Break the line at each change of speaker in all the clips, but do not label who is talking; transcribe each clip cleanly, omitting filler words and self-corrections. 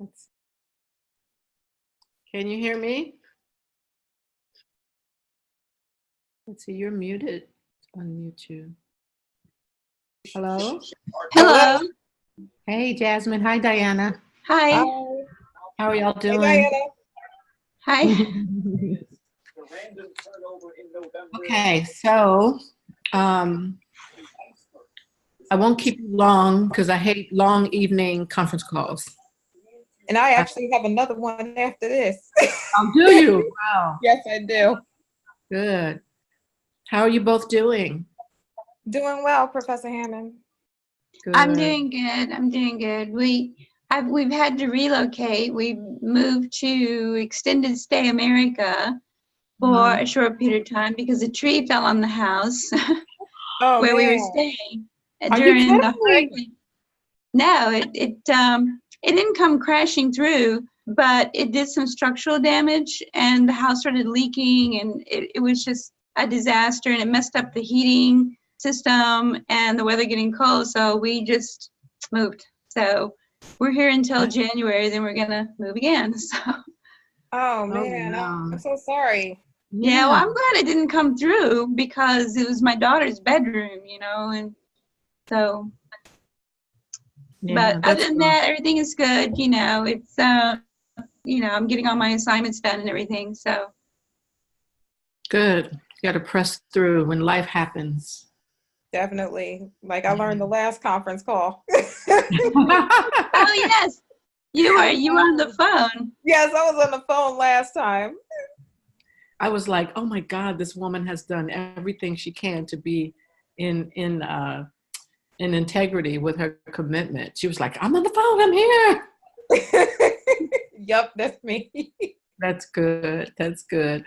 Let's- Can you hear me? Let's see, you're muted. Unmute you. Hello?
Hello.
Hey, Jasmine. Hi, Diana.
Hi.
How are y'all
Hey,
doing?
Diana.
Hi.
Okay, so I won't keep you long because I hate long evening conference calls.
And I actually have another one after this.
Oh, do you? Wow.
Yes, I do.
Good. How are you both doing?
Doing well, Professor Hammond.
Good.
I'm doing good. I'm doing good. We've had to relocate. We moved to Extended Stay America for a short period of time because a tree fell on the house
Oh,
where we were
man.
staying
Are you
during the
kidding me?
hurricane. No, it didn't come crashing through, but it did some structural damage, and the house started leaking, and it was just a disaster, and it messed up the heating system and the weather getting cold, so we just moved. So we're here until January, then we're gonna move again. So
Oh, man.
no.
I'm so sorry.
yeah, well, I'm glad it didn't come through because it was my daughter's bedroom, and so.
Yeah,
But other than that, everything is good. It's I'm getting all my assignments done and everything. So
good. You got to press through when life happens.
Definitely. Like I learned the last conference call.
oh yes, you were on the phone.
Yes, I was on the phone last time.
I was like, oh my God, this woman has done everything she can to be in integrity with her commitment. She was like, I'm on the phone, I'm here.
Yep, that's me.
That's good. That's good.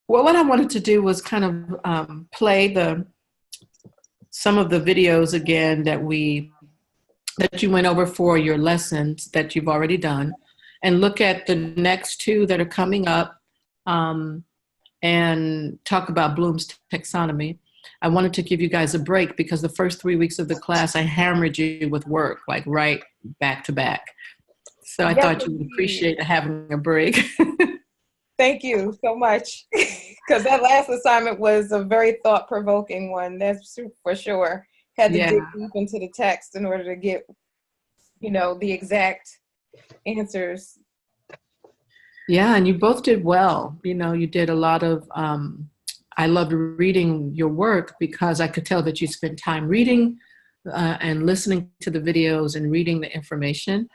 Well, what I wanted to do was kind of play some of the videos again that you went over for your lessons that you've already done, and look at the next two that are coming up, and talk about Bloom's taxonomy. I wanted to give you guys a break because the first 3 weeks of the class, I hammered you with work, like right back to back. So I thought you would appreciate having a break.
Thank you so much. Because that last assignment was a very thought-provoking one, that's for sure. Had to dig deep into the text in order to get, the exact answers.
Yeah, and you both did well. You did a lot of, I loved reading your work because I could tell that you spent time reading and listening to the videos and reading the information,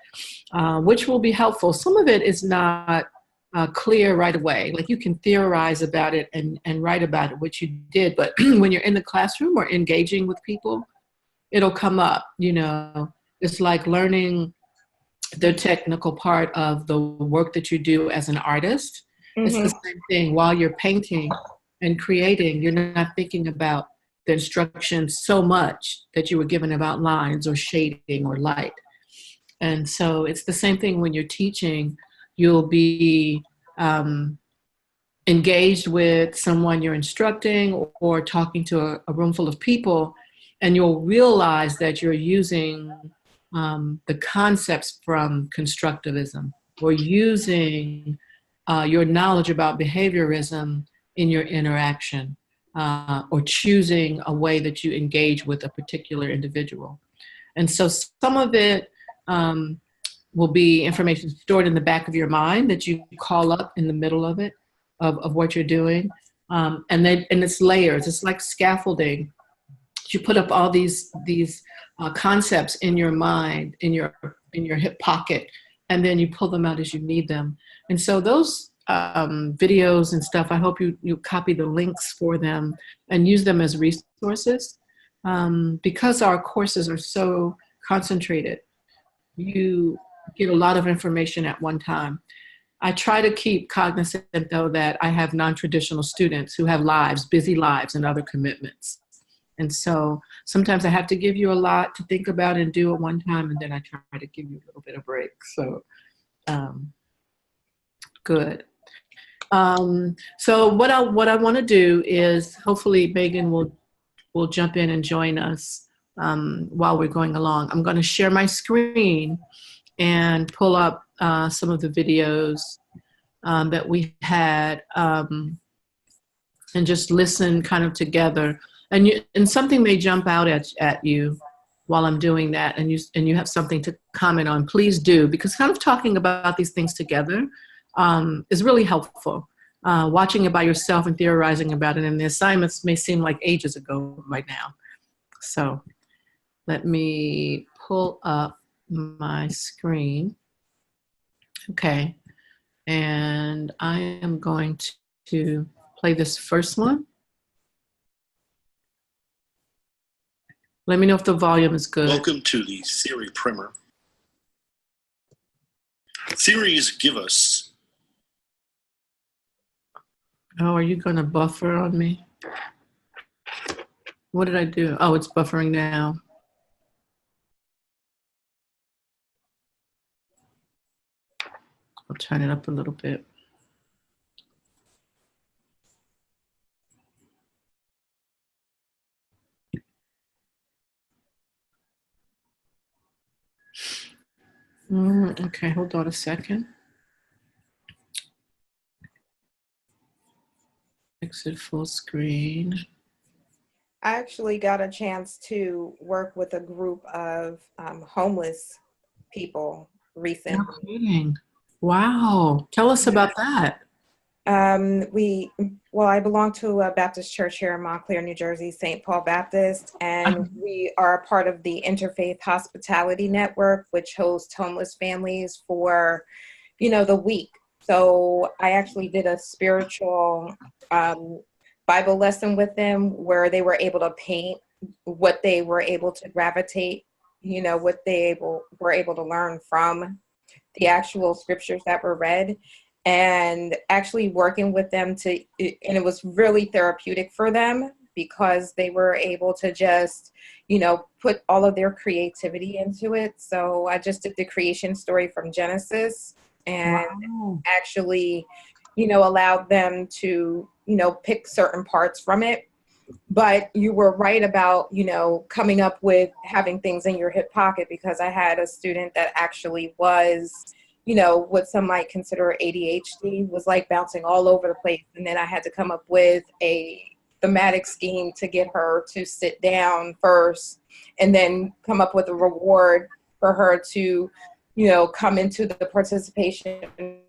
which will be helpful. Some of it is not clear right away. Like you can theorize about it and write about it, which you did, but when you're in the classroom or engaging with people, it'll come up. It's like learning the technical part of the work that you do as an artist. It's the same thing. While you're painting and creating, you're not thinking about the instructions so much that you were given about lines or shading or light. And so it's the same thing when you're teaching. You'll be engaged with someone you're instructing or talking to a room full of people, and you'll realize that you're using the concepts from constructivism or using your knowledge about behaviorism in your interaction, or choosing a way that you engage with a particular individual. And so some of it will be information stored in the back of your mind that you call up in the middle of it, of what you're doing. And it's layers. It's like scaffolding. You put up all these concepts in your mind, in your hip pocket, and then you pull them out as you need them. And so those videos and stuff, I hope you copy the links for them and use them as resources, because our courses are so concentrated. You get a lot of information at one time. I try to keep cognizant, though, that I have non-traditional students who have lives, busy lives, and other commitments. And so sometimes I have to give you a lot to think about and do at one time, and then I try to give you a little bit of break. So good. So what I want to do is, hopefully Megan will jump in and join us while we're going along. I'm going to share my screen, and pull up some of the videos that we had, and just listen kind of together. And something may jump out at you while I'm doing that, and you have something to comment on. Please do, because kind of talking about these things together is really helpful. Watching it by yourself and theorizing about it, and the assignments may seem like ages ago right now. So let me pull up my screen. Okay. And I am going to play this first one. Let me know if the volume is good.
Welcome to the theory primer. Theories give us.
Oh, are you going to buffer on me? What did I do? Oh, it's buffering now. I'll turn it up a little bit. Okay, hold on a second. Exit full screen.
I actually got a chance to work with a group of homeless people recently.
No kidding. Wow. Tell us about that.
I belong to a Baptist church here in Montclair, New Jersey, St. Paul Baptist, and we are a part of the Interfaith Hospitality Network, which hosts homeless families for, the week. So I actually did a spiritual Bible lesson with them where they were able to paint what they were able to gravitate, what they were able to learn from the actual scriptures that were read. And actually working with them and it was really therapeutic for them because they were able to just, put all of their creativity into it. So I just did the creation story from Genesis and actually, allowed them to, pick certain parts from it. But you were right about, coming up with having things in your hip pocket, because I had a student that actually was, what some might consider ADHD, was like bouncing all over the place. And then I had to come up with a thematic scheme to get her to sit down first and then come up with a reward for her to, come into the participation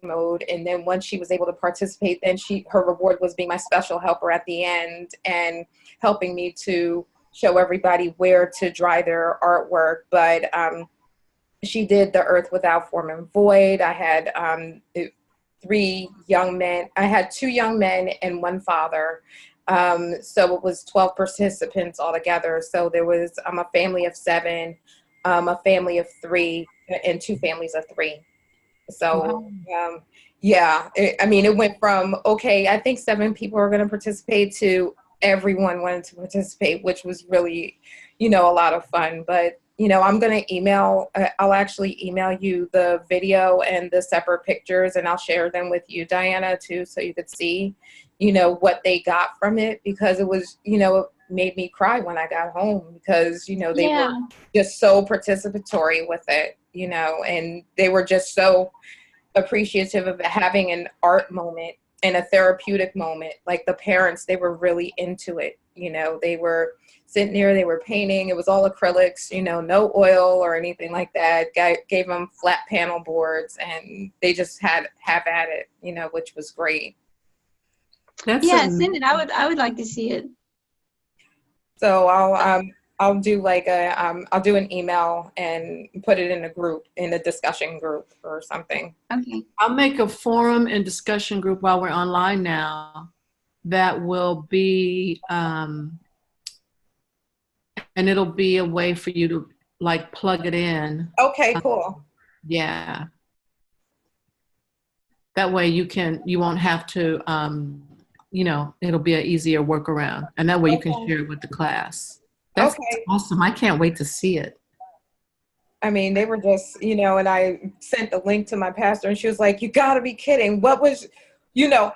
mode. And then once she was able to participate, then her reward was being my special helper at the end and helping me to show everybody where to dry their artwork. But she did The Earth Without Form and Void. I had 3 young men. I had 2 young men and 1 father. So it was 12 participants altogether. So there was a family of 7, a family of 3, and 2 families of 3. So, it went from, okay, I think 7 people are going to participate to everyone wanted to participate, which was really, a lot of fun. But I'm going to I'll actually email you the video and the separate pictures, and I'll share them with you, Diana, too, so you could see, what they got from it, because it was, it made me cry when I got home, because, they were just so participatory with it, and they were just so appreciative of having an art moment and a therapeutic moment. Like the parents, they were really into it. They were sitting there, they were painting. It was all acrylics, no oil or anything like that. Gave them flat panel boards, and they just have at it, which was great.
Send it. I would like to see it.
So I'll do I'll do an email and put it in a discussion group or something.
Okay.
I'll make a forum and discussion group while we're online now that will be, and it'll be a way for you to plug it in.
Okay, cool.
Yeah. That way you won't have to, it'll be an easier workaround, and that way you can share it with the class. That's awesome. I can't wait to see it.
They were just, and I sent the link to my pastor, and she was like, you gotta be kidding. What was,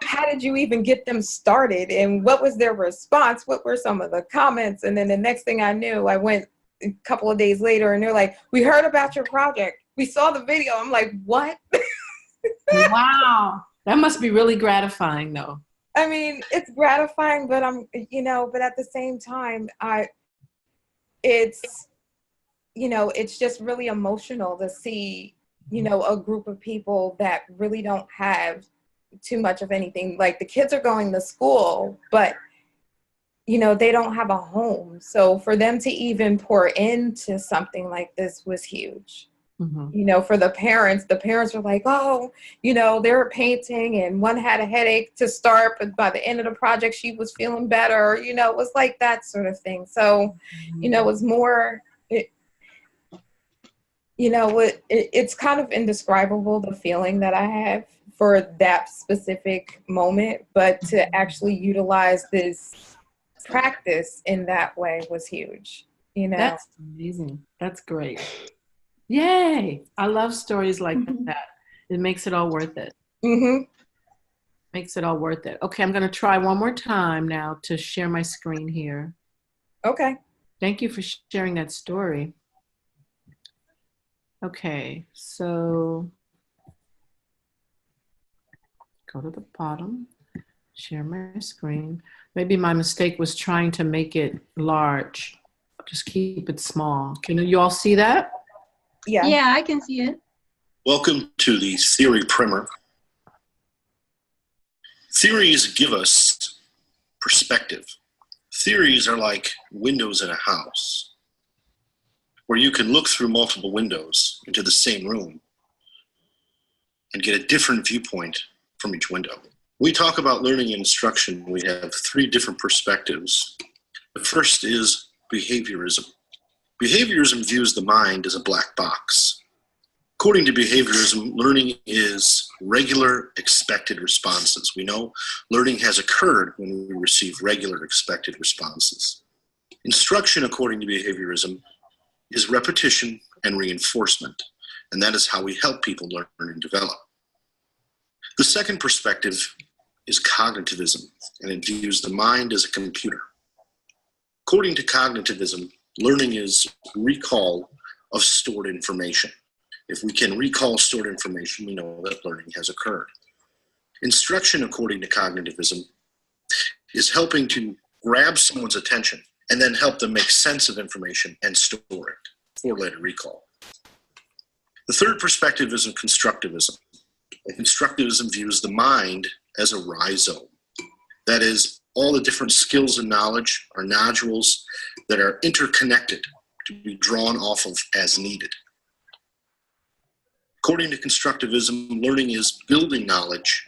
how did you even get them started? And what was their response? What were some of the comments? And then the next thing I knew, I went a couple of days later, and they're like, we heard about your project. we saw the video. I'm like, what?
Wow. That must be really gratifying, though.
I mean, it's gratifying, but but at the same time, it's, it's just really emotional to see, a group of people that really don't have too much of anything. Like, the kids are going to school, but, they don't have a home. So for them to even pour into something like this was huge.
Mm-hmm.
For the parents were like, oh, they were painting and one had a headache to start, but by the end of the project, she was feeling better. It was like that sort of thing. So, it was more, it's kind of indescribable, the feeling that I have for that specific moment, but to actually utilize this practice in that way was huge,
That's amazing. That's great. Yay. I love stories like that. It makes it all worth it.
Mm-hmm.
Makes it all worth it. Okay, I'm going to try one more time now to share my screen here.
Okay.
Thank you for sharing that story. Okay, so go to the bottom, share my screen. Maybe my mistake was trying to make it large. Just keep it small. Can you all see that?
Yeah.
Yeah, I can see it.
Welcome to the theory primer. Theories give us perspective. Theories are like windows in a house, where you can look through multiple windows into the same room and get a different viewpoint from each window. When we talk about learning and instruction, we have three different perspectives. The first is behaviorism. Behaviorism views the mind as a black box. According to behaviorism, learning is regular expected responses. We know learning has occurred when we receive regular expected responses. Instruction, according to behaviorism, is repetition and reinforcement, and that is how we help people learn and develop. The second perspective is cognitivism, and it views the mind as a computer. According to cognitivism, learning is recall of stored information. If we can recall stored information, we know that learning has occurred. Instruction, according to cognitivism, is helping to grab someone's attention and then help them make sense of information and store it for later recall. The third perspective is in constructivism. And constructivism views the mind as a rhizome. That is, all the different skills and knowledge are nodules that are interconnected to be drawn off of as needed. According to constructivism, learning is building knowledge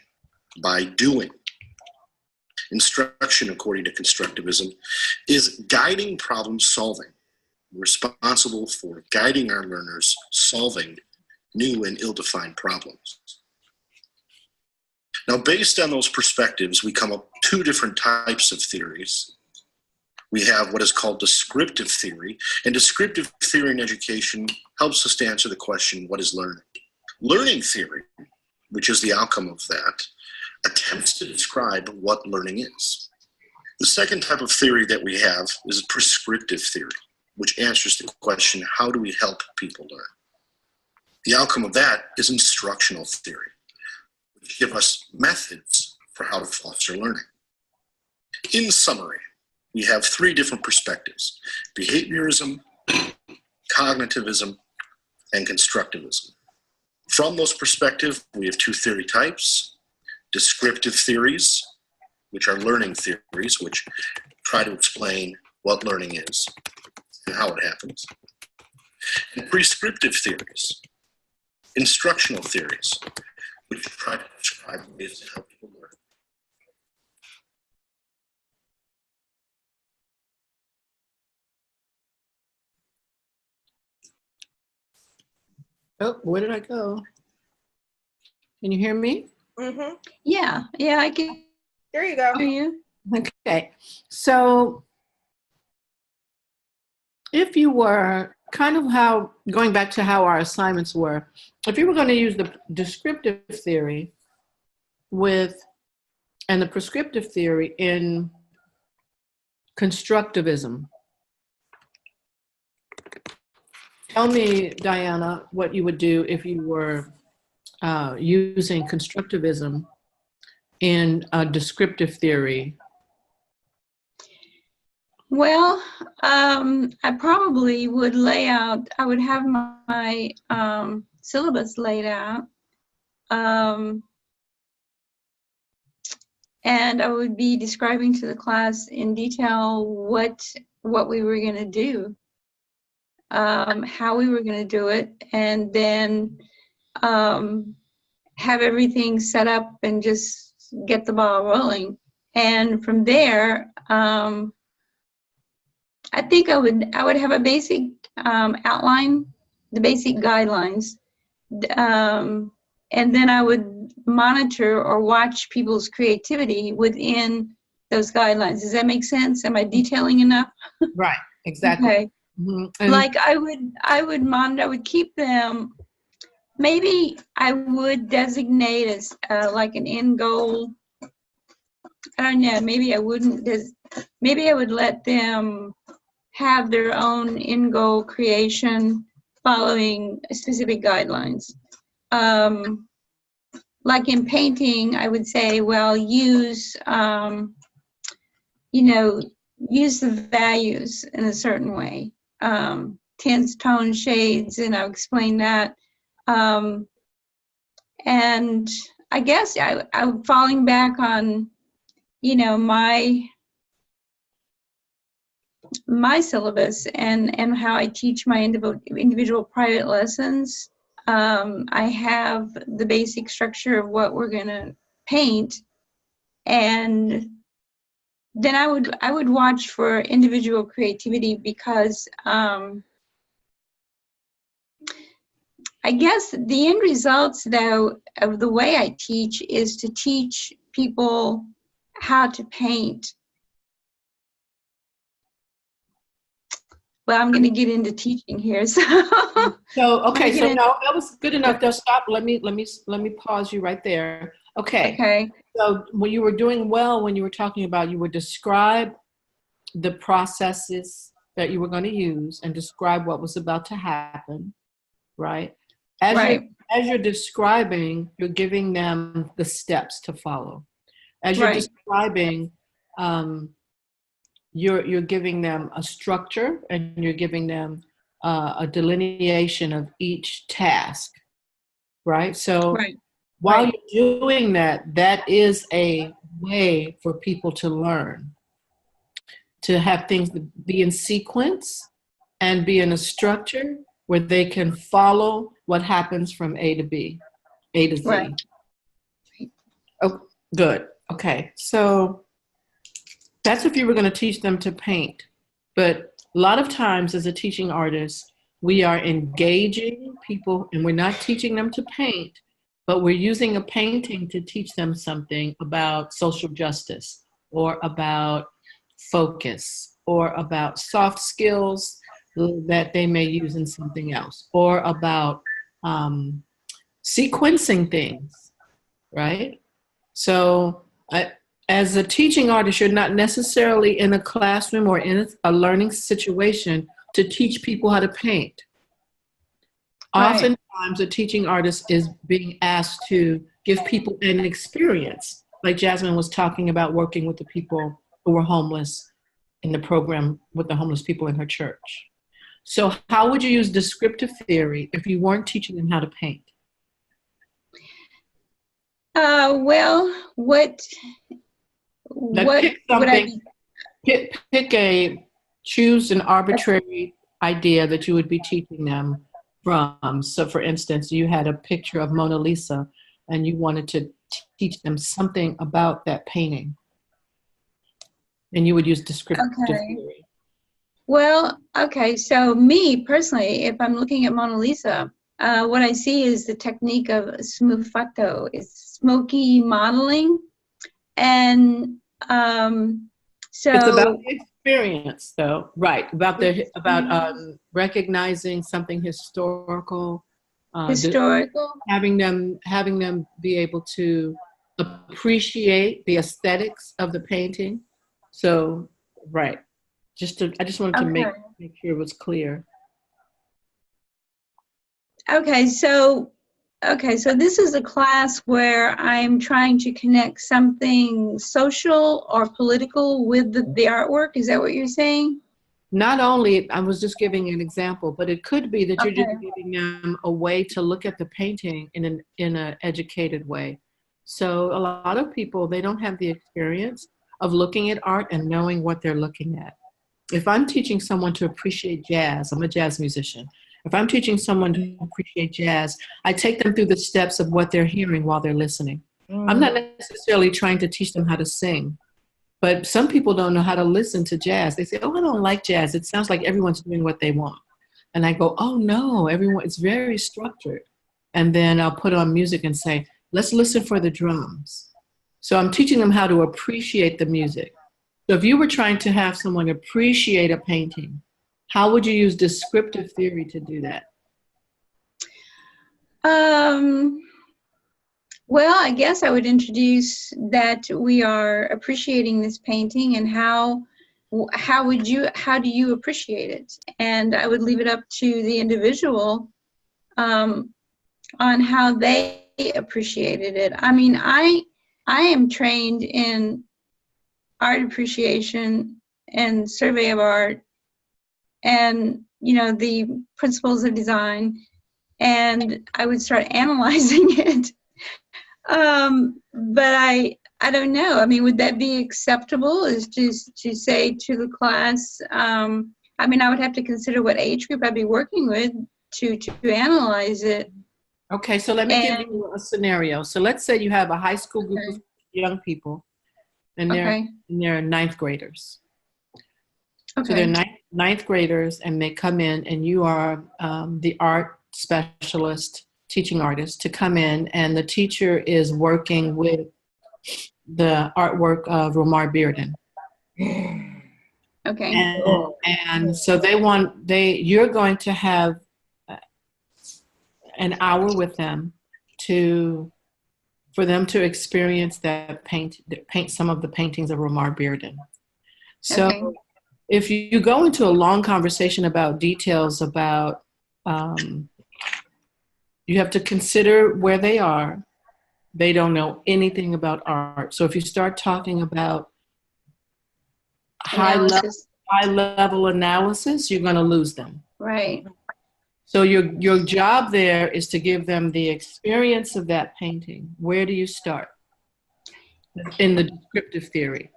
by doing. Instruction, according to constructivism, is guiding problem solving, responsible for guiding our learners solving new and ill-defined problems. Now, based on those perspectives, we come up with two different types of theories. We have what is called descriptive theory, and descriptive theory in education helps us to answer the question, what is learning? Learning theory, which is the outcome of that, attempts to describe what learning is. The second type of theory that we have is prescriptive theory, which answers the question, how do we help people learn? The outcome of that is instructional theory, which give us methods for how to foster learning. In summary, we have three different perspectives: behaviorism, cognitivism, and constructivism. From those perspectives, we have two theory types: descriptive theories, which are learning theories, which try to explain what learning is and how it happens, and prescriptive theories, instructional theories, which try to describe ways to help people learn.
Oh, where did I go? Can you hear me?
Mm-hmm.
Yeah, I can
There you go.
hear you.
Okay, so if you were kind of going back to how our assignments were, if you were going to use the descriptive theory and the prescriptive theory in constructivism, Tell me, Diana, what you would do if you were using constructivism in a descriptive theory.
Well, I probably would lay out, I would have my syllabus laid out. And I would be describing to the class in detail what we were going to do, how we were going to do it, and then have everything set up and just get the ball rolling. And from there, I think I would have a basic outline, the basic guidelines, and then I would monitor or watch people's creativity within those guidelines. Does that make sense? Am I detailing enough?
Right, exactly.
Okay.
Mm-hmm.
Like I would monitor, I would keep them. Maybe I would designate as like an end goal. I don't know. Maybe I wouldn't. Maybe I would let them have their own end goal creation following specific guidelines. Like in painting, I would say, well, use, use the values in a certain way. Tints, tones, shades, and I'll explain that. And I guess I'm falling back on, my syllabus and how I teach my individual private lessons. I have the basic structure of what we're going to paint, and then I would watch for individual creativity, because I guess the end results, though, of the way I teach is to teach people how to paint. Well, I'm going to get into teaching here, so.
Okay, so no, that was good enough. Just stop. Let me pause you right there. Okay.
Okay.
So when you were doing well, when you were talking about, you would describe the processes that you were going to use and describe what was about to happen, right? As you're describing, you're giving them the steps to follow. As you're describing, you're giving them a structure, and you're giving them a delineation of each task, right? So while you're doing that, that is a way for people to learn, to have things be in sequence and be in a structure where they can follow what happens from A to B, A to Z.
Right.
Oh, good. Okay. So that's if you were going to teach them to paint. But a lot of times as a teaching artist, we are engaging people, and we're not teaching them to paint, but we're using a painting to teach them something about social justice, or about focus, or about soft skills that they may use in something else, or about sequencing things, right? So as a teaching artist, you're not necessarily in a classroom or in a learning situation to teach people how to paint. Oftentimes, a teaching artist is being asked to give people an experience, like Jasmine was talking about, working with the people who were homeless in the program with the homeless people in her church. So how would you use descriptive theory if you weren't teaching them how to paint?
Well,
choose an arbitrary idea that you would be teaching them from. So for instance, you had a picture of Mona Lisa and you wanted to teach them something about that painting, and you would use descriptive theory.
Well, okay, so me personally, if I'm looking at Mona Lisa, what I see is the technique of smufato. It's smoky modeling. And so
it's about the experience, though, right? About recognizing something historical, having them be able to appreciate the aesthetics of the painting. So, right. I just wanted to make sure it was clear.
Okay, so this is a class where I'm trying to connect something social or political with the artwork. Is that what you're saying?
Not only, I was just giving an example, but it could be that you're just
Okay.
giving them a way to look at the painting in an educated way. So a lot of people, they don't have the experience of looking at art and knowing what they're looking at. If I'm teaching someone to appreciate jazz, I'm a jazz musician. If I'm teaching someone to appreciate jazz, I take them through the steps of what they're hearing while they're listening. I'm not necessarily trying to teach them how to sing. But some people don't know how to listen to jazz. They say, oh, I don't like jazz. It sounds like everyone's doing what they want. And I go, oh, no, everyone, it's very structured. And then I'll put on music and say, let's listen for the drums. So I'm teaching them how to appreciate the music. So if you were trying to have someone appreciate a painting, how would you use descriptive theory to do that?
Well, I guess I would introduce that we are appreciating this painting, and how do you appreciate it? And I would leave it up to the individual on how they appreciated it. I mean, I am trained in art appreciation and survey of art, and the principles of design, and I would start analyzing it. But I don't know. I mean, would that be acceptable? Is just to say to the class? I mean, I would have to consider what age group I'd be working with to analyze it.
Okay, so let me give you a scenario. So let's say you have a high school group of young people, and they're ninth graders.
Okay.
So they're ninth graders, and they come in, and you are the art specialist, teaching artist, to come in, and the teacher is working with the artwork of Romar Bearden.
Okay.
And so you're going to have an hour with them for them to experience that paint some of the paintings of Romar Bearden. So
Okay.
if you go into a long conversation about details about, you have to consider where they are. They don't know anything about art. So if you start talking about high level analysis, you're going to lose them.
Right.
So your job there is to give them the experience of that painting. Where do you start? In the descriptive theory.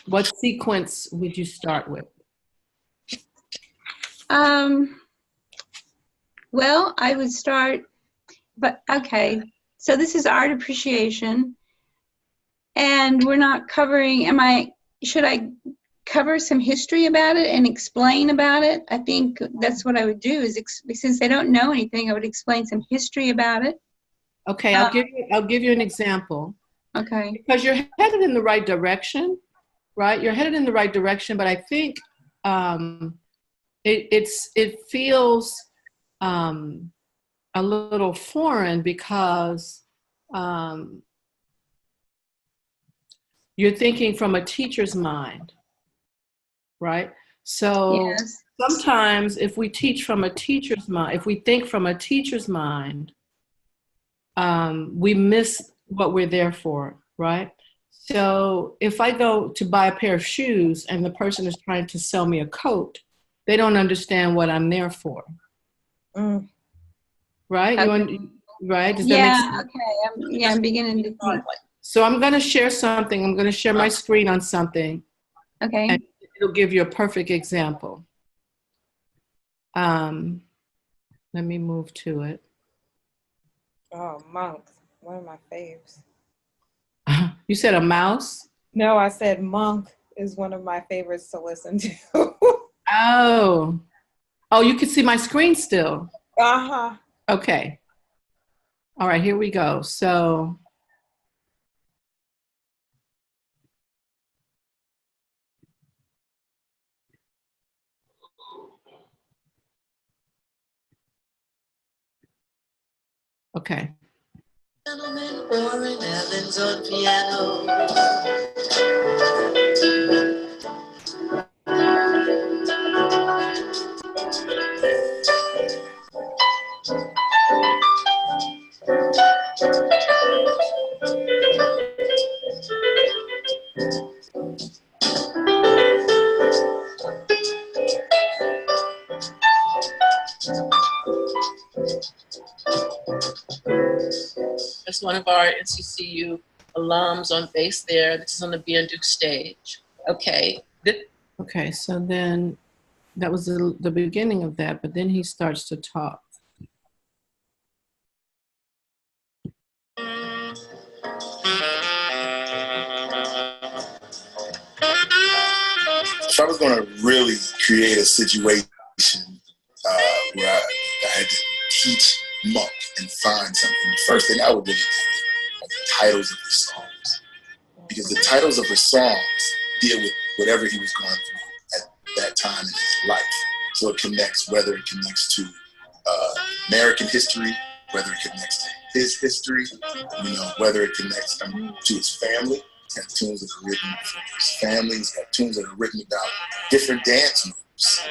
What sequence would you start with?
Well, I would start, but okay. So this is art appreciation, and we're not covering, should I cover some history about it and explain about it? I think that's what I would do, is since they don't know anything, I would explain some history about it.
Okay, I'll give you an example.
Okay.
Because you're headed in the right direction, right? You're headed in the right direction, but I think it feels a little foreign because you're thinking from a teacher's mind, right? So
yes.
Sometimes if we teach from a teacher's mind, if we think from a teacher's mind, we miss what we're there for, right? So if I go to buy a pair of shoes and the person is trying to sell me a coat, they don't understand what I'm there for. Right?
Okay.
Right? Does that make sense?
Okay. I'm beginning to think.
So I'm going to share something. I'm going to share my screen on something.
Okay.
And it'll give you a perfect example. Let me move to it.
Oh, monks. One of my faves.
You said a mouse?
No, I said monk is one of my favorites to listen to.
Oh, you can see my screen still.
Uh-huh.
Okay. All right, here we go. So okay. Gentleman Warren Evans on piano. That's one of our NCCU alums on bass there. This is on the Duke stage. Okay. Okay, so then that was the beginning of that, but then he starts to talk.
If I was going to really create a situation where I had to teach Monk and find something, the first thing I would really do are the titles of his songs. Because the titles of his songs deal with whatever he was going through at that time in his life. So it connects, whether it connects to American history, whether it connects to his history, whether it connects to his family. He's got tunes that are written for his family. He's got tunes that are written about different dance moves,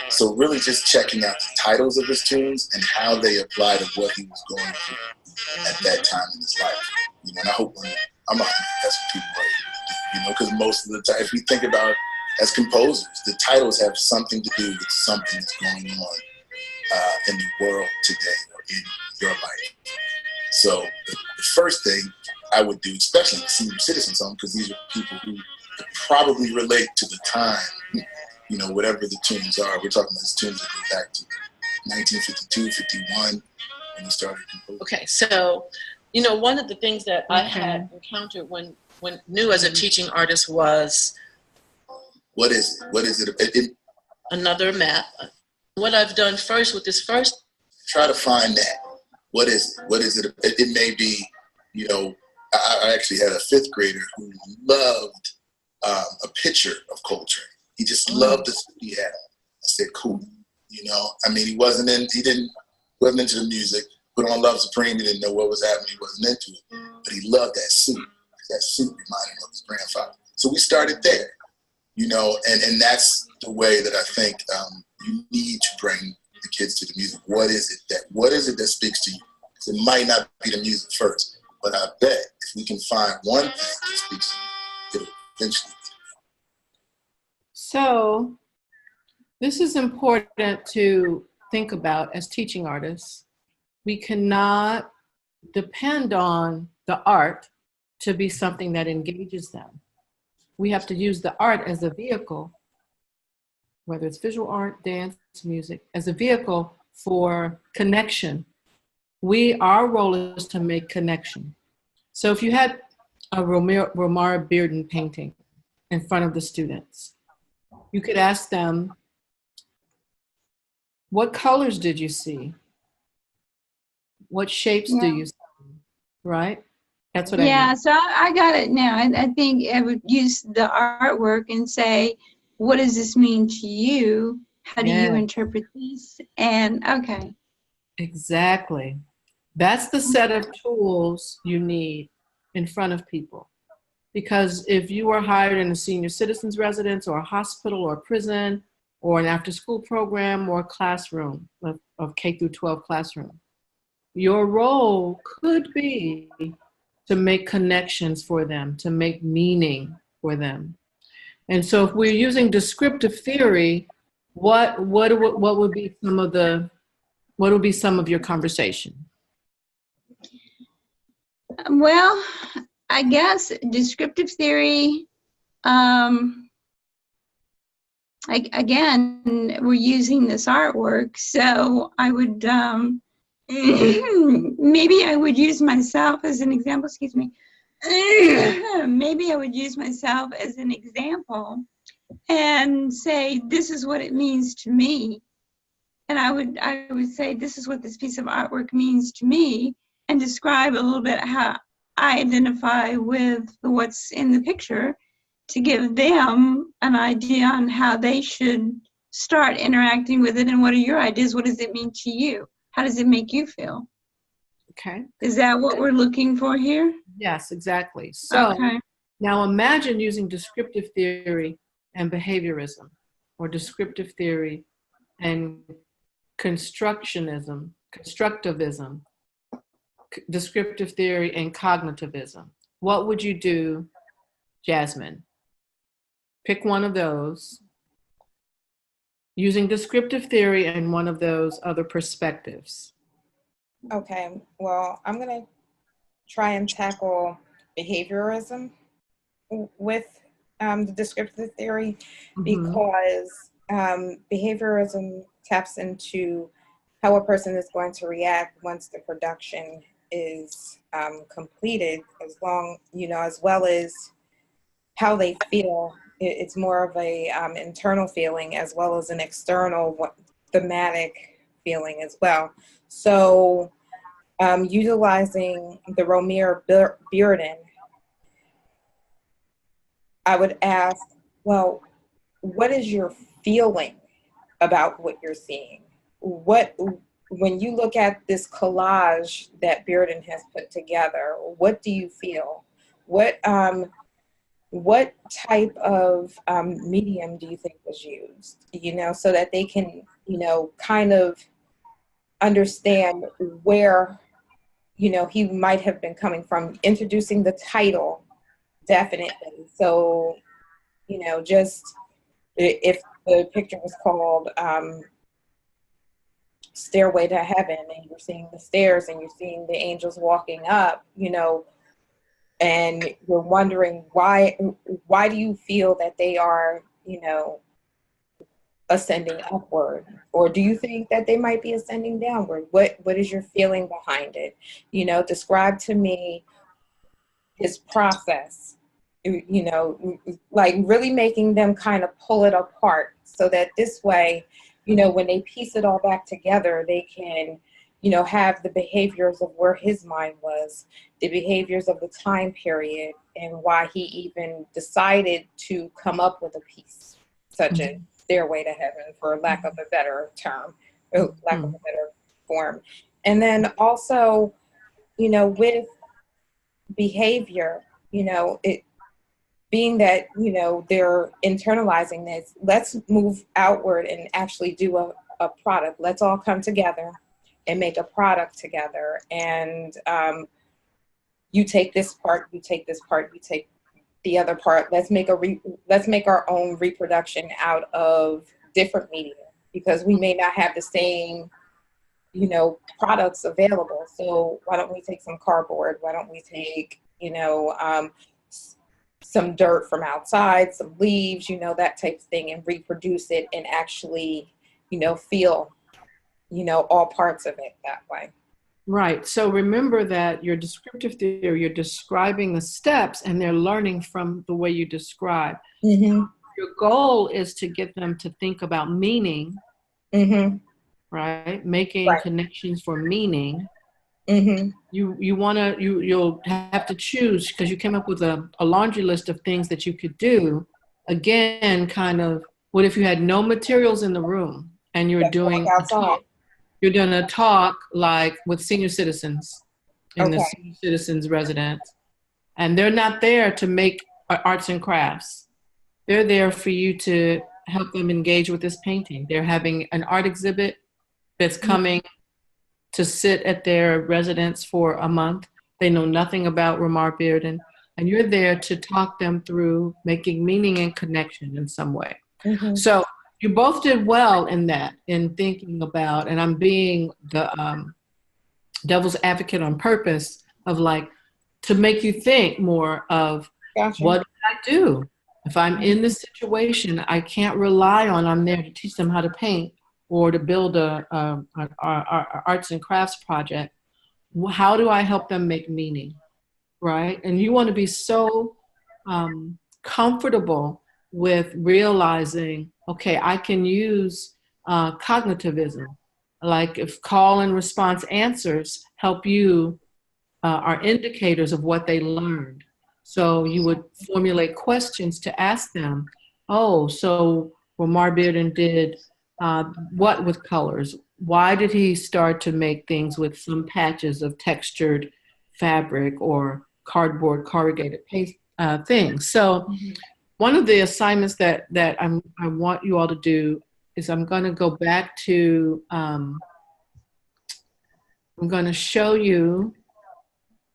So really just checking out the titles of his tunes and how they apply to what he was going through at that time in his life. And I hope I'm not that's what people are, because most of the time, if we think about as composers, the titles have something to do with something that's going on in the world today or in your life. So the first thing I would do, especially the senior citizen song, because these are people who probably relate to the time, whatever the tunes are. We're talking about tunes that go back to 1952, 51, when we started composing. Okay, so, one of the things that I had encountered when new as a teaching artist was... What is it? Another map. What I've done first with this first... Try to find that. What is it? It may be, I actually had a fifth grader who loved a picture of Coltrane. He just loved the suit he had on. I said, cool. He wasn't into the music. Put on Love Supreme, he didn't know what was happening. He wasn't into it. But he loved that suit. That suit reminded him of his grandfather. So we started there, and that's the way that I think you need to bring the kids to the music. What is it that speaks to you? Because it might not be the music first, but I bet if we can find one thing that speaks to you, it'll eventually be.
So this is important to think about as teaching artists. We cannot depend on the art to be something that engages them. We have to use the art as a vehicle, whether it's visual art, dance, music, as a vehicle for connection. Our role is to make connection. So if you had a Romare Bearden painting in front of the students, you could ask them, what colors did you see? What shapes do you see? Right? That's what I mean.
So I got it now. I think I would use the artwork and say, what does this mean to you? How do you interpret this? And okay.
Exactly. That's the set of tools you need in front of people. Because if you are hired in a senior citizens residence or a hospital or a prison or an after-school program or a classroom of K through 12 classroom, your role could be to make connections for them, to make meaning for them. And so if we're using descriptive theory, what would be some of your conversation?
Well, I guess descriptive theory, again, we're using this artwork, so I would, maybe I would use myself as an example, maybe I would use myself as an example and say, this is what it means to me. And I would say, this is what this piece of artwork means to me, and describe a little bit how I identify with what's in the picture to give them an idea on how they should start interacting with it. And what are your ideas? What does it mean to you? How does it make you feel?
Okay.
Is that what we're looking for here?
Yes, exactly. So
okay.
Now imagine using descriptive theory and behaviorism, or descriptive theory and constructivism, descriptive theory and cognitivism. What would you do, Jasmine? Pick one of those using descriptive theory and one of those other perspectives.
Okay, well, I'm going to try and tackle behaviorism with the descriptive theory, because behaviorism taps into how a person is going to react once the production is completed, as well as how they feel. It's more of a internal feeling as well as an external thematic feeling as well. So utilizing the Romare Bearden, I would ask, well, what is your feeling about what you're seeing? When you look at this collage that Bearden has put together, what do you feel? What type of medium do you think was used? So that they can, kind of understand where, he might have been coming from. Introducing the title, definitely. So, just if the picture was called Stairway to Heaven, and you're seeing the stairs and you're seeing the angels walking up, and you're wondering why do you feel that they are, ascending upward, or do you think that they might be ascending downward? What is your feeling behind it? Describe to me his process, like really making them kind of pull it apart, so that this way, when they piece it all back together, they can, have the behaviors of where his mind was, the behaviors of the time period, and why he even decided to come up with a piece such as Stairway to Heaven, for lack of a better term, or lack of a better form. And then also, with behavior, it being that, they're internalizing this, let's move outward and actually do a product. Let's all come together and make a product together. And you take this part, you take this part, you take the other part. Let's make our own reproduction out of different media, because we may not have the same, products available. So why don't we take some cardboard? Why don't we take, some dirt from outside, some leaves, that type of thing, and reproduce it and actually, feel, all parts of it that way.
Right. So remember that your descriptive theory, you're describing the steps and they're learning from the way you describe.
Mm-hmm.
Your goal is to get them to think about meaning, right? Making connections for meaning. You'll have to choose, because you came up with a laundry list of things that you could do. Again, kind of, what if you had no materials in the room and you're doing a talk like with senior citizens in the senior citizens residence, and they're not there to make arts and crafts. They're there for you to help them engage with this painting. They're having an art exhibit that's coming to sit at their residence for a month. They know nothing about Romare Bearden, and you're there to talk them through making meaning and connection in some way. So you both did well in that, in thinking about, and I'm being the devil's advocate on purpose, of like, to make you think more of, what do I do? If I'm in this situation, I can't rely on, I'm there to teach them how to paint or to build a arts and crafts project. How do I help them make meaning, right? And you want to be so comfortable with realizing, okay, I can use cognitivism, like if call and response answers help you, are indicators of what they learned. So you would formulate questions to ask them. Oh, so Romare Bearden did what with colors? Why did he start to make things with some patches of textured fabric or cardboard corrugated paste things? So one of the assignments that I want you all to do is, I'm going to go back to, I'm going to show you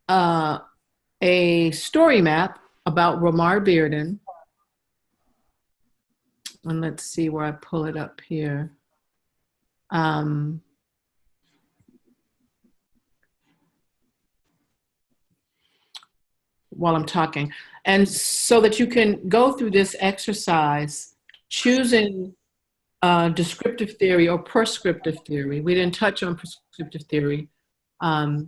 a story map about Romare Bearden. And let's see where I pull it up here. While I'm talking. And so that you can go through this exercise, choosing descriptive theory or prescriptive theory. We didn't touch on prescriptive theory, but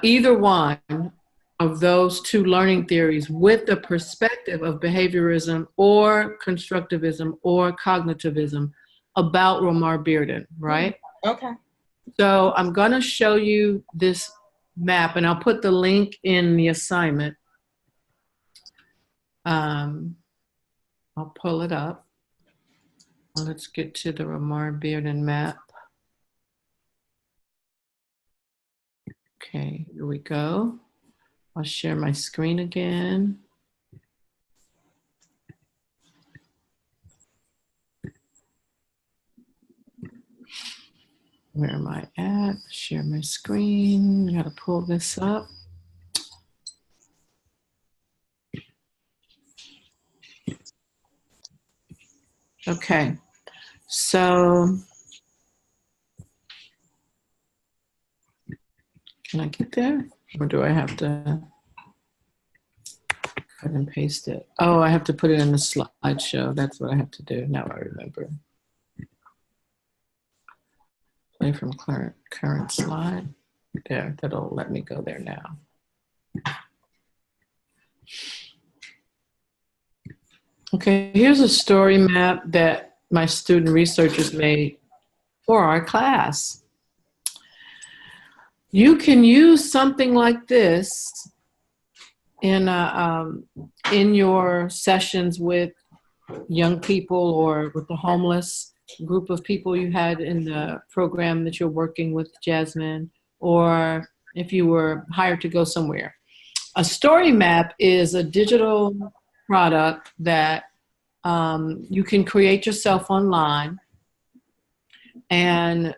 either one of those two learning theories with the perspective of behaviorism or constructivism or cognitivism about Romar Bearden, right?
Okay.
So I'm going to show you this map, and I'll put the link in the assignment. I'll pull it up. Let's get to the Romar Bearden map. Okay, here we go. I'll share my screen again. Where am I at? Share my screen. I gotta pull this up. Okay, so can I get there? Or do I have to cut and paste it? Oh, I have to put it in the slideshow. That's what I have to do. Now I remember. Play from current slide. There, that'll let me go there now. Okay, here's a story map that my student researchers made for our class. You can use something like this in your sessions with young people or with the homeless group of people you had in the program that you're working with, Jasmine, or if you were hired to go somewhere. A story map is a digital product that you can create yourself online, and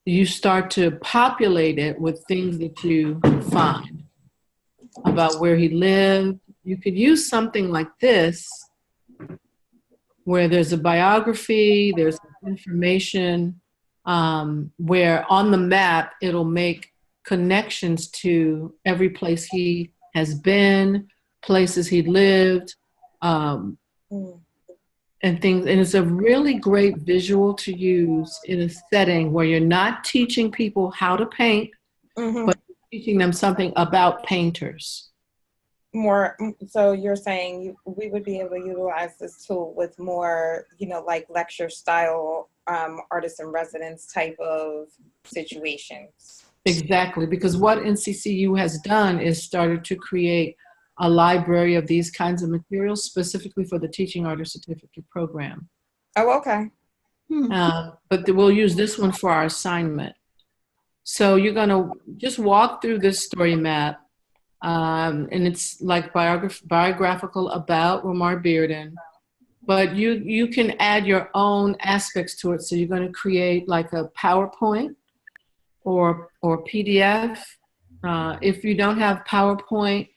you start to populate it with things that you find about where he lived. You could use something like this, where there's a biography, there's information, where on the map it'll make connections to every place he has been, places he lived, and things. And it's a really great visual to use in a setting where you're not teaching people how to paint, but teaching them something about painters.
More, so you're saying we would be able to utilize this tool with more, like lecture style, artist in residence type of situations.
Exactly, because what NCCU has done is started to create a library of these kinds of materials specifically for the Teaching Artist Certificate program.
Oh, okay.
But we'll use this one for our assignment. So you're gonna just walk through this story map, and it's like biographical about Romar Bearden, but you can add your own aspects to it. So you're gonna create like a PowerPoint or PDF. If you don't have PowerPoint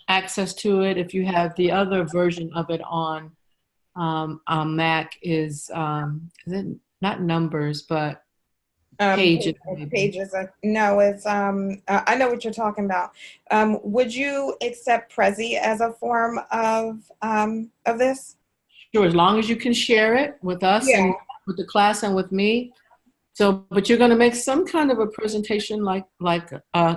access to it, if you have the other version of it on Mac, is it not numbers, but pages.
Pages. No, it's I know what you're talking about. Would you accept Prezi as a form of this?
Sure, as long as you can share it with us and with the class and with me. So, but you're going to make some kind of a presentation like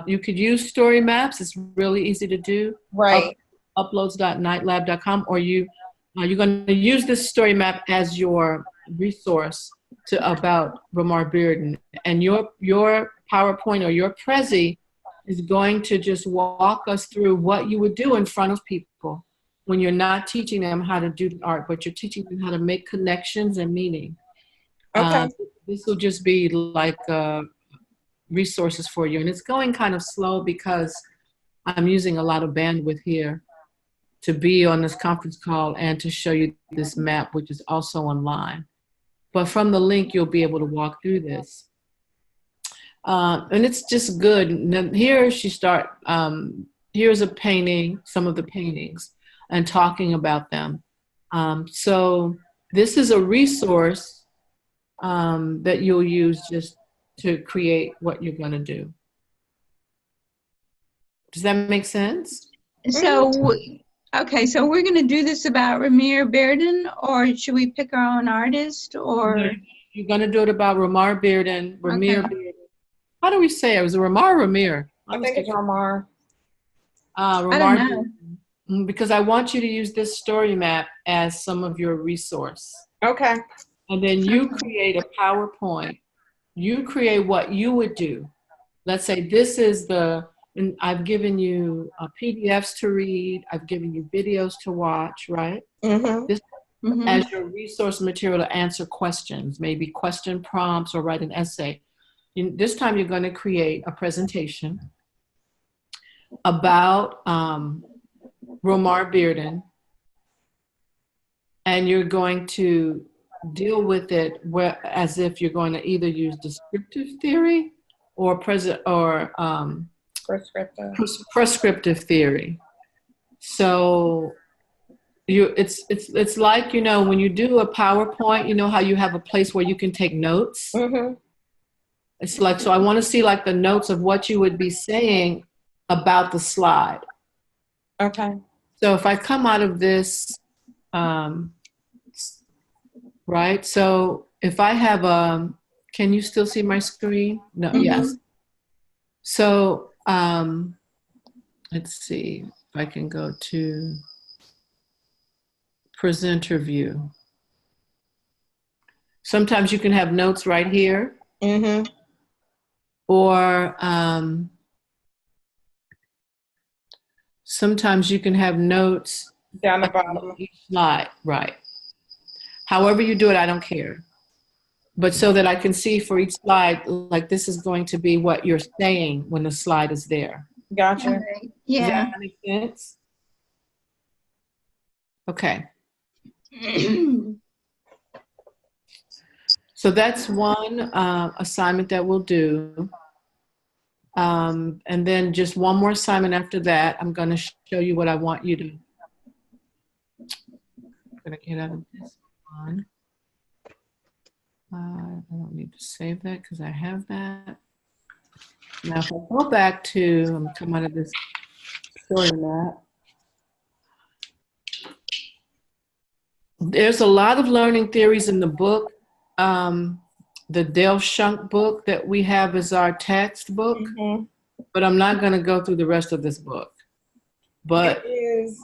you could use story maps. It's really easy to do.
Right.
Uploads.nightlab.com, or you're going to use this story map as your resource about Romar Bearden, and your PowerPoint or your Prezi is going to just walk us through what you would do in front of people when you're not teaching them how to do the art, but you're teaching them how to make connections and meaning.
Okay.
This will just be like resources for you. And it's going kind of slow because I'm using a lot of bandwidth here to be on this conference call and to show you this map, which is also online. But from the link, you'll be able to walk through this. And it's just good. Now, here here's a painting, some of the paintings. and talking about them. So this is a resource that you'll use just to create what you're going to do. Does that make sense?
So, okay, so we're going to do this about Ramir Bearden, or should we pick our own artist, or?
You're going to do it about Ramir Bearden. Bearden. How do we say it? Was it Ramar or Ramir?
I think it's Ramar.
I don't know.
Bearden, because I want you to use this story map as some of your resource.
Okay.
And then you create a PowerPoint. You create what you would do. Let's say this is and I've given you PDFs to read. I've given you videos to watch, right?
Mm-hmm.
This as your resource material to answer questions, maybe question prompts or write an essay. This time you're going to create a presentation about Ramar Bearden, and you're going to deal with it as if you're going to either use descriptive theory or prescriptive theory. So it's like, when you do a PowerPoint, you know how you have a place where you can take notes.
Mm-hmm.
It's like, so I want to see like the notes of what you would be saying about the slide.
Okay.
So if I come out of this, right? So if I have can you still see my screen? No, yes. So let's see if I can go to presenter view. Sometimes you can have notes right here.
Mm-hmm.
Or sometimes you can have notes
down the bottom
of each slide, right? However you do it, I don't care. But so that I can see for each slide, like this is going to be what you're saying when the slide is there.
Gotcha.
Yeah.
Does that make sense? Okay. So that's one assignment that we'll do. And then just one more assignment after that. I'm going to show you what I want you to. I'm going to get out of this one. I don't need to save that because I have that. Now, if I go back to, come out of this story map. There's a lot of learning theories in the book. The Dale Shunk book that we have is our textbook, but I'm not going to go through the rest of this book. But
it is.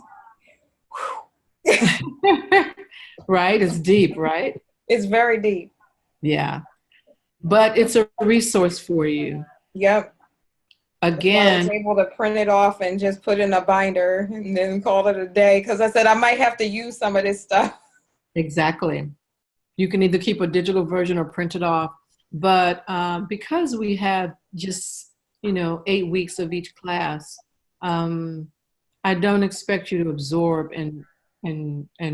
Right? It's deep, right?
It's very deep.
Yeah. But it's a resource for you.
Yep.
Again,
I was able to print it off and just put it in a binder and then call it a day because I said I might have to use some of this stuff.
Exactly. You can either keep a digital version or print it off. But because we have just, 8 weeks of each class, I don't expect you to absorb and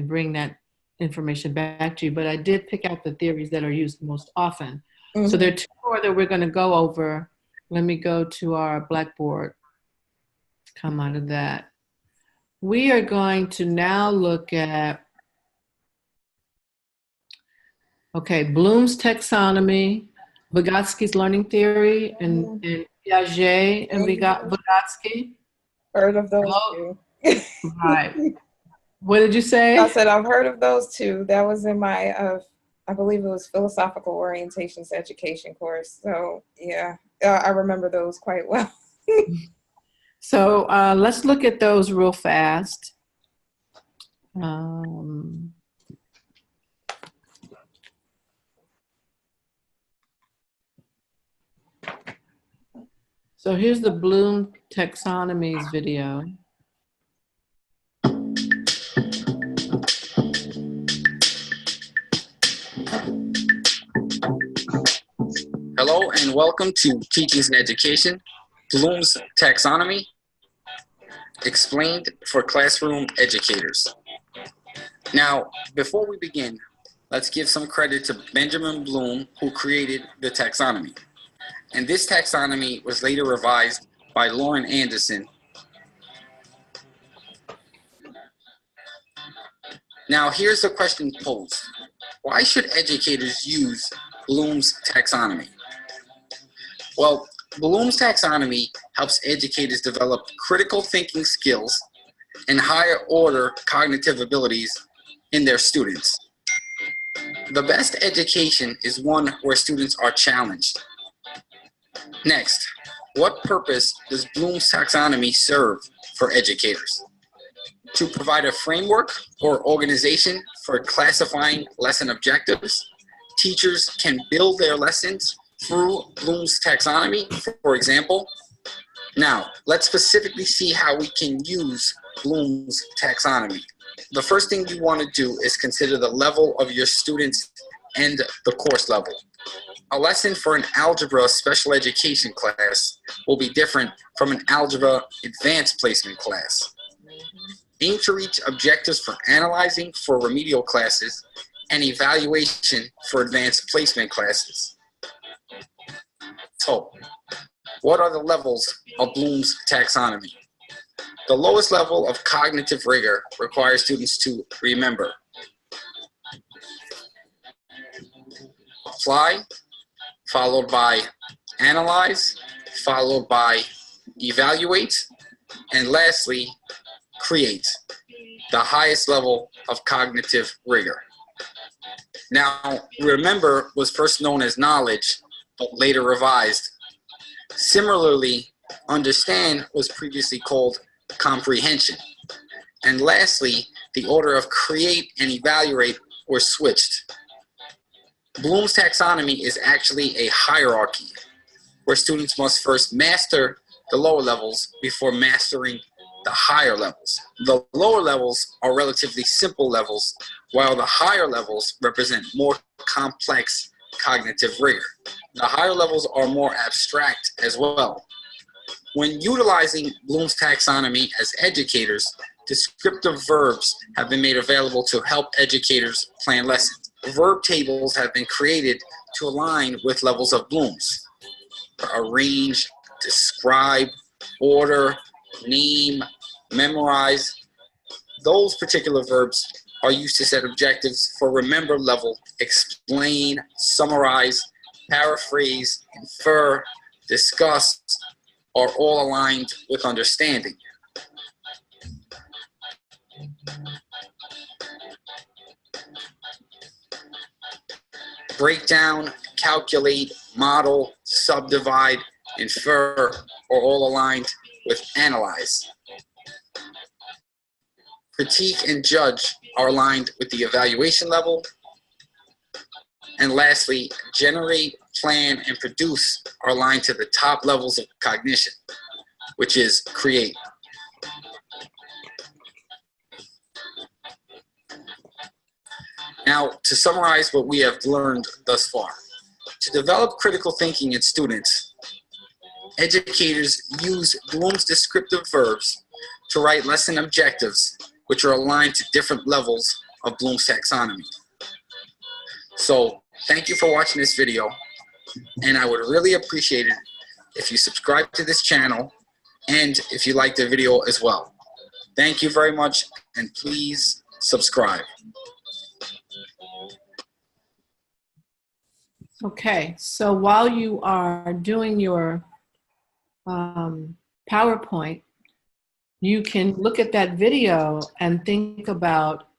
bring that information back to you. But I did pick out the theories that are used most often. So there are two more that we're going to go over. Let me go to our Blackboard. Come out of that. We are going to now look at, Bloom's taxonomy, Vygotsky's learning theory, and Piaget and Vygotsky.
Heard of those two.
Right. What did you say?
I said I've heard of those two. That was in my, I believe it was philosophical orientations education course. So yeah, I remember those quite well.
So let's look at those real fast. So here's the Bloom taxonomies video.
Hello and welcome to Teachings and Education, Bloom's Taxonomy, explained for classroom educators. Now, before we begin, let's give some credit to Benjamin Bloom, who created the taxonomy. And this taxonomy was later revised by Lauren Anderson. Now, here's the question posed. Why should educators use Bloom's taxonomy? Well, Bloom's taxonomy helps educators develop critical thinking skills and higher order cognitive abilities in their students. The best education is one where students are challenged. Next, what purpose does Bloom's taxonomy serve for educators? To provide a framework or organization for classifying lesson objectives, teachers can build their lessons through Bloom's taxonomy, for example. Now, let's specifically see how we can use Bloom's taxonomy. The first thing you want to do is consider the level of your students and the course level. A lesson for an algebra special education class will be different from an algebra advanced placement class. Aim to reach objectives for analyzing for remedial classes and evaluation for advanced placement classes. So, what are the levels of Bloom's taxonomy? The lowest level of cognitive rigor requires students to remember, apply, followed by analyze, followed by evaluate, and lastly, create, the highest level of cognitive rigor. Now, remember was first known as knowledge, but later revised. Similarly, understand was previously called comprehension. And lastly, the order of create and evaluate were switched. Bloom's taxonomy is actually a hierarchy where students must first master the lower levels before mastering the higher levels. The lower levels are relatively simple levels, while the higher levels represent more complex cognitive rigor. The higher levels are more abstract as well. When utilizing Bloom's taxonomy as educators, descriptive verbs have been made available to help educators plan lessons. Verb tables have been created to align with levels of Bloom's. Arrange, describe, order, name, memorize. Those particular verbs are used to set objectives for remember level, explain, summarize, paraphrase, infer, discuss, are all aligned with understanding. Break down, calculate, model, subdivide, infer are all aligned with analyze. Critique and judge are aligned with the evaluation level. And lastly, generate, plan, and produce are aligned to the top levels of cognition, which is create. Now, to summarize what we have learned thus far, to develop critical thinking in students, educators use Bloom's descriptive verbs to write lesson objectives, which are aligned to different levels of Bloom's taxonomy. So, thank you for watching this video, and I would really appreciate it if you subscribe to this channel and if you like the video as well. Thank you very much, and please subscribe.
Okay, so while you are doing your PowerPoint, you can look at that video and think about,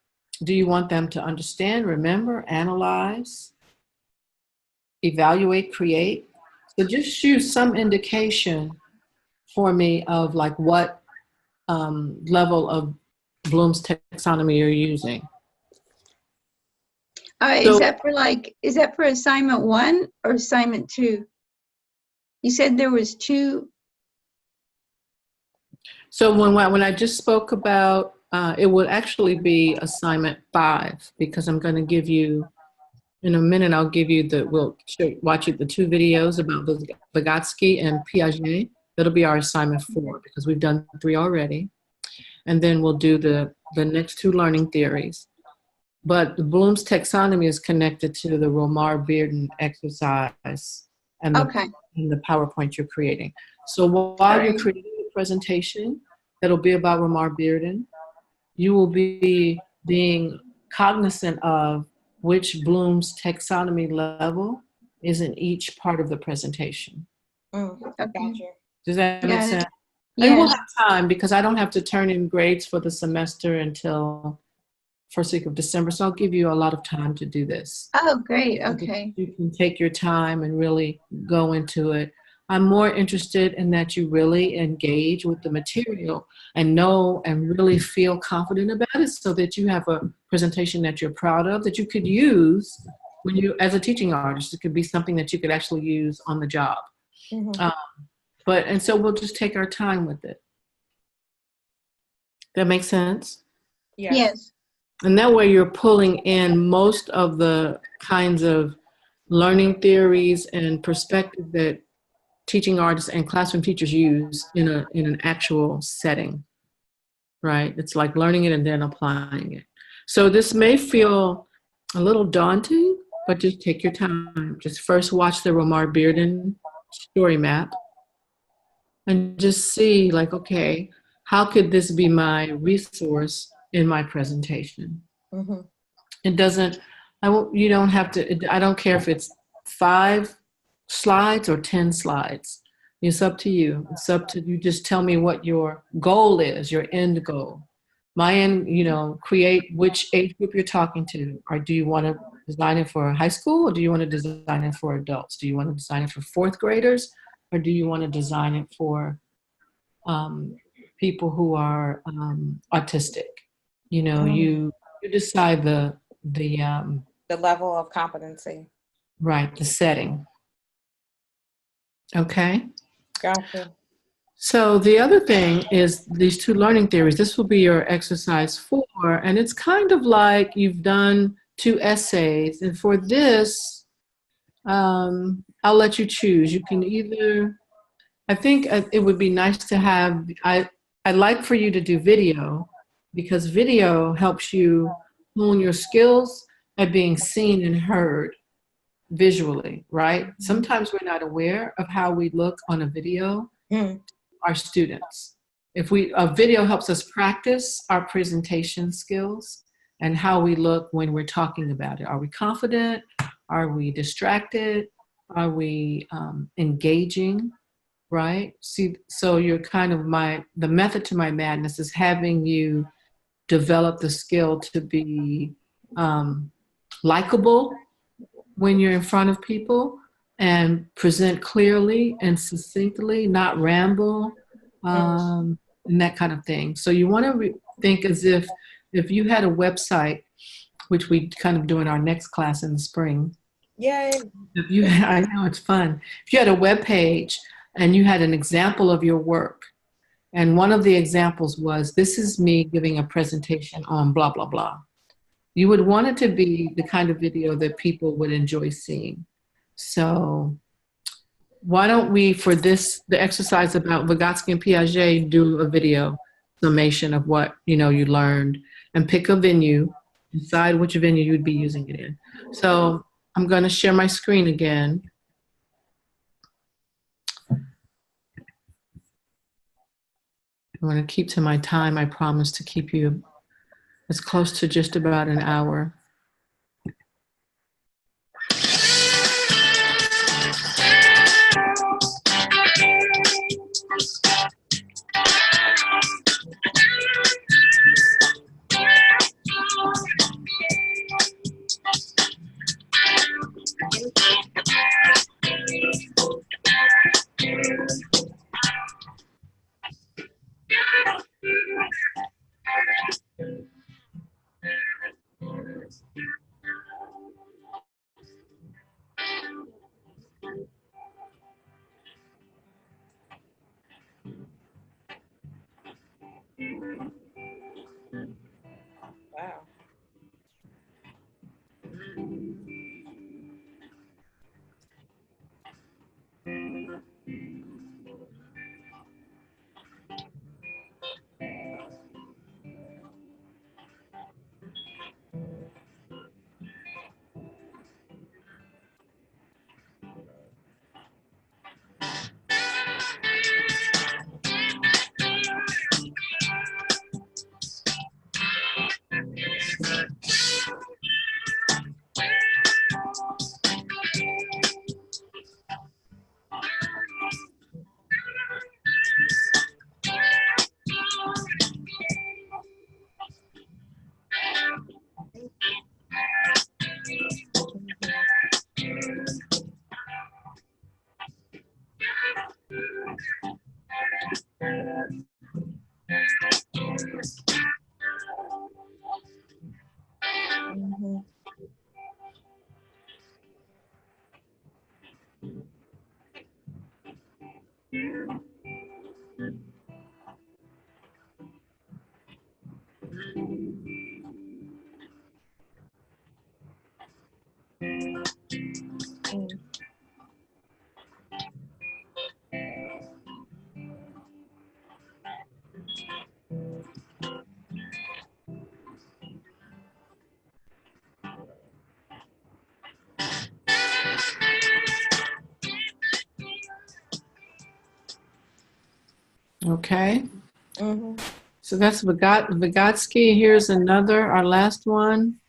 do you want them to understand, remember, analyze, evaluate, create? So just choose some indication for me of like what level of Bloom's taxonomy you're using.
All right,
So-
is that for assignment 1 or assignment 2? You said there was 2.
So when I just spoke about, it would actually be assignment 5, because I'm going to give you, in a minute, I'll give you we'll watch the 2 videos about Vygotsky and Piaget. That'll be our assignment 4, because we've done 3 already. And then we'll do the next 2 learning theories. But the Bloom's taxonomy is connected to the Romar-Bearden exercise and the PowerPoint you're creating. So while you're creating the presentation, that'll be about Romar-Bearden, you will be being cognizant of which Bloom's taxonomy level is in each part of the presentation.
Gotcha.
Does that make sense?
Yes.
And we'll have time because I don't have to turn in grades for the semester until first week of December. So I'll give you a lot of time to do this.
Oh, great. Okay.
You can take your time and really go into it. I'm more interested in that you really engage with the material and know and really feel confident about it so that you have a presentation that you're proud of, that you could use when you, as a teaching artist. It could be something that you could actually use on the job. And so we'll just take our time with it. That makes sense?
Yes.
And that way you're pulling in most of the kinds of learning theories and perspective that teaching artists and classroom teachers use in an actual setting, right? It's like learning it and then applying it. So this may feel a little daunting, but just take your time. Just first watch the Romar Bearden story map and just see like, okay, how could this be my resource in my presentation? It doesn't, you don't have to, I don't care if it's 5 slides or 10 slides. It's up to you. It's up to you. Just tell me what your goal is, your end goal. My end, create which age group you're talking to. Or do you want to design it for high school or do you want to design it for adults? Do you want to design it for 4th graders or do you want to design it for people who are autistic? You decide the
level of competency.
Right, the setting. Okay.
Gotcha.
So the other thing is these 2 learning theories. This will be your exercise 4, and it's kind of like you've done 2 essays. And for this, I'll let you choose. You can either, I think it would be nice to have, I'd like for you to do video because video helps you hone your skills at being seen and heard visually, right? Sometimes we're not aware of how we look on a video. Our students. A video helps us practice our presentation skills and how we look when we're talking about it. Are we confident? Are we distracted? Are we engaging? Right? See, so you're kind of the method to my madness is having you develop the skill to be likable when you're in front of people and present clearly and succinctly, not ramble, and that kind of thing. So you want to think as if you had a website, which we kind of do in our next class in the spring.
Yay.
I know, it's fun. If you had a web page and you had an example of your work, and one of the examples was, this is me giving a presentation on blah, blah, blah. You would want it to be the kind of video that people would enjoy seeing. So why don't we, for this, the exercise about Vygotsky and Piaget, do a video summation of what you learned and pick a venue, decide which venue you'd be using it in. So I'm going to share my screen again. I'm going to keep to my time. I promise to keep you as close to just about an hour.
Mhm.
Okay.
Mhm.
So that's Vygotsky. Here's another, our last one.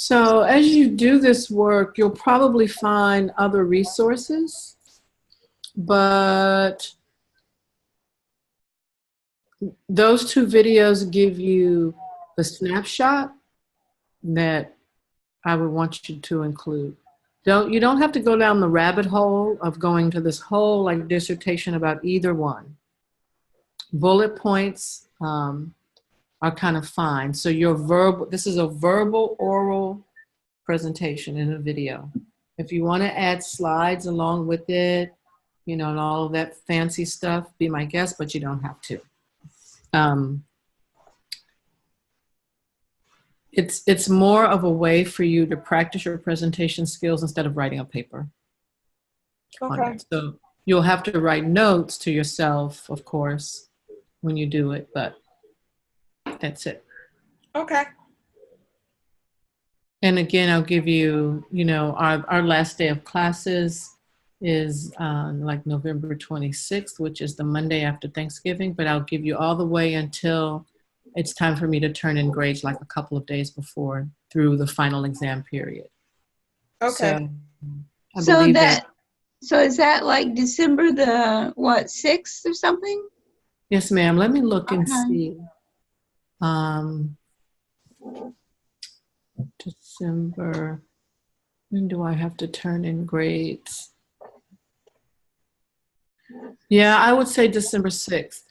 So as you do this work, you'll probably find other resources, but those two videos give you the snapshot that I would want you to include. You don't have to go down the rabbit hole of going to this whole like dissertation about either one. Bullet points are kind of fine. So this is a verbal oral presentation in a video. If you want to add slides along with it, you know, and all of that fancy stuff, be my guest, but you don't have to. It's more of a way for you to practice your presentation skills instead of writing a paper.
Okay.
So you'll have to write notes to yourself, of course, when you do it, but that's it.
Okay.
And again, I'll give you, you know, our last day of classes is like November 26th, which is the Monday after Thanksgiving, but I'll give you all the way until it's time for me to turn in grades like a couple of days before through the final exam period.
Okay.
So is that like December the, what, 6th or something?
Yes, ma'am. Let me look and see. December, when do I have to turn in grades? Yeah, I would say December 6th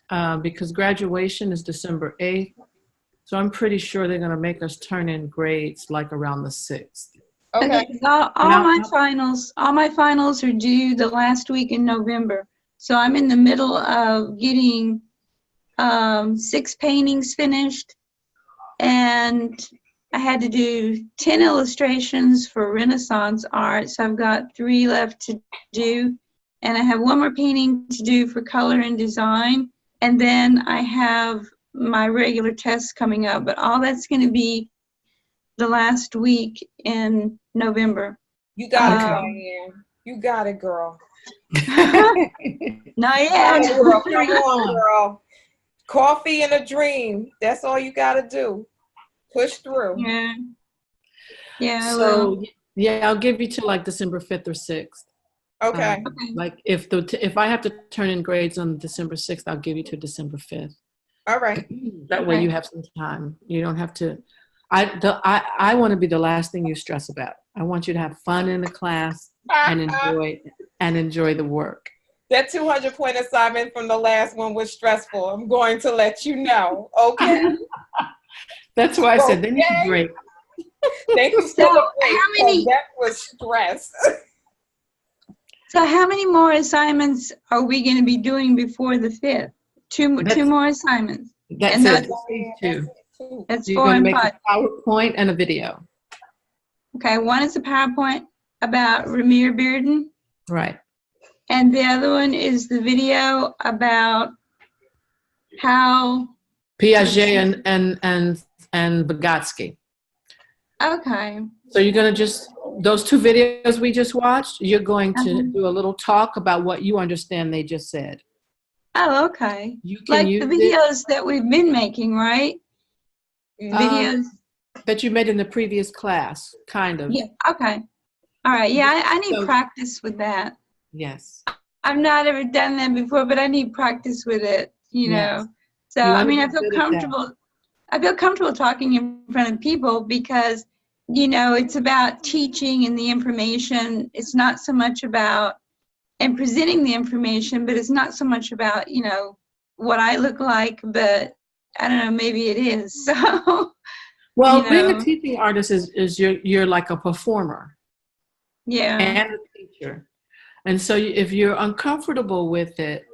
because graduation is December 8th. So I'm pretty sure they're going to make us turn in grades like around the 6th.
Okay.
All my finals are due the last week in November. So I'm in the middle of getting 6 paintings finished, and I had to do 10 illustrations for Renaissance art. So I've got 3 left to do, and I have 1 more painting to do for color and design. And then I have my regular tests coming up, but all that's going to be the last week in November.
You got it, Diane. You got it, girl.
Not yet.
Girl, come on, girl. Coffee and a dream. That's all you got to do. Push through.
Yeah. Yeah.
So yeah, I'll give you to like December 5th or 6th.
Okay.
Like if I have to turn in grades on December 6th, I'll give you to December 5th.
All right.
That way you have some time. You don't have to. I want to be the last thing you stress about. I want you to have fun in the class and enjoy the work.
That 200-point assignment from the last one was stressful. I'm going to let you know. Okay.
That's why I said they need a break.
Thank you for the break. That was stress.
So how many more assignments are we going to be doing before the 5th? Two more assignments.
That's it. Two.
That's
You're
4 and 5.
make a PowerPoint and a video.
Okay, one is a PowerPoint about Ramir Bearden.
Right.
And the other one is the video about how
Piaget and Vygotsky.
Okay.
So you're going to those 2 videos we just watched, you're going to do a little talk about what you understand they just said.
Oh, okay.
You can
like
use
the videos that we've been making, right? Videos
that you made in the previous class, kind of.
Yeah. Okay. All right. Yeah, I need practice with that.
Yes.
I've not ever done that before, but I need practice with it. You know. So I mean, I feel comfortable. I feel comfortable talking in front of people because, you know, it's about teaching and the information. It's not so much about and presenting the information, but it's not so much about, you know, what I look like, but I don't know, maybe it is. So,
well, being a teaching artist is you're like a performer.
Yeah.
And a teacher. And so if you're uncomfortable with it,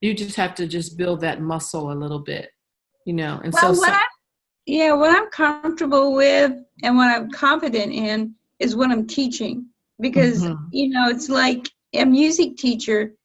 you just have to just build that muscle a little bit, you know. And
well, what I'm comfortable with and what I'm confident in is what I'm teaching. Because, you know, it's like a music teacher,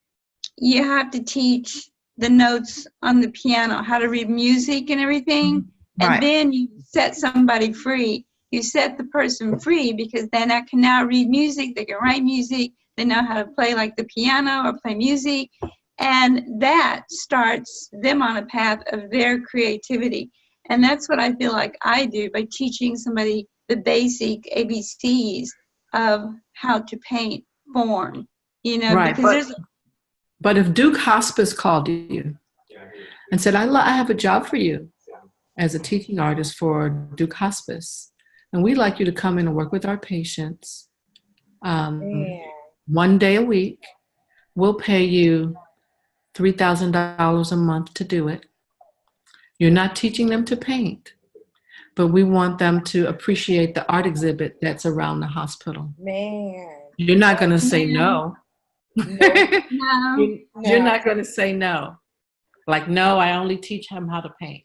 you have to teach the notes on the piano, how to read music and everything. And then you set somebody free. You set the person free because then I can now read music, they can write music, they know how to play like the piano or play music. And that starts them on a path of their creativity. And that's what I feel like I do by teaching somebody the basic ABCs of how to paint form, you know,
Right.
because there's
But if Duke Hospice called you and said, I have a job for you as a teaching artist for Duke Hospice, and we'd like you to come in and work with our patients
Yeah.
1 day a week. We'll pay you $3,000 a month to do it. You're not teaching them to paint, but we want them to appreciate the art exhibit that's around the hospital.
Man.
You're not going to say no.
No.
no.
You're not going to say no. Like, no, I only teach him how to paint.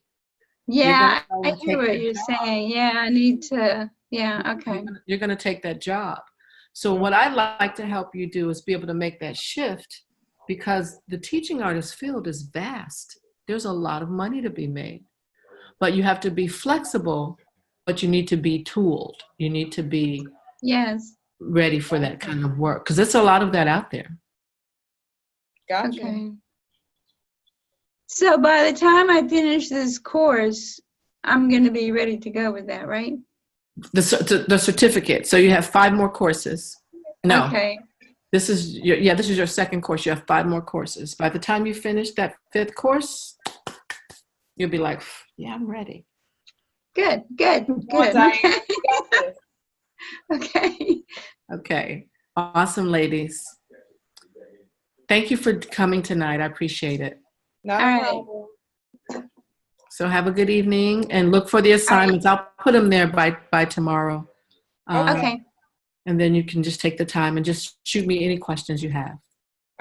Yeah,
You're
I
gonna
hear
take
what
that
you're
job.
saying. Yeah, I need to. Yeah, okay.
You're going to take that job. So what I'd like to help you do is be able to make that shift, because the teaching artist field is vast. There's a lot of money to be made, but you have to be flexible, but you need to be tooled. You need to be
Yes.
ready for that kind of work, because there's a lot of that out there.
Gotcha.
Okay. So by the time I finish this course, I'm going to be ready to go with that, right?
The certificate. So you have 5 more courses. No,
Okay.
this is your second course. You have 5 more courses. By the time you finish that 5th course, you'll be like, yeah, I'm ready.
Good, good,
Come on,
good.
Diane.
Okay.
You got this.
Okay.
Okay. Awesome, ladies. Thank you for coming tonight. I appreciate it.
Not
All
a
right.
problem.
So have a good evening and look for the assignments. I'll put them there by tomorrow.
Okay.
And then you can just take the time and just shoot me any questions you have.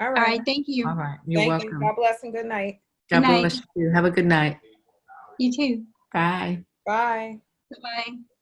All
All
right.
right. Thank you.
All right. You're
Thank you.
welcome.
God bless and good night.
God
Good night.
bless you. Have a good night.
You too.
Bye.
Bye.
Bye-bye.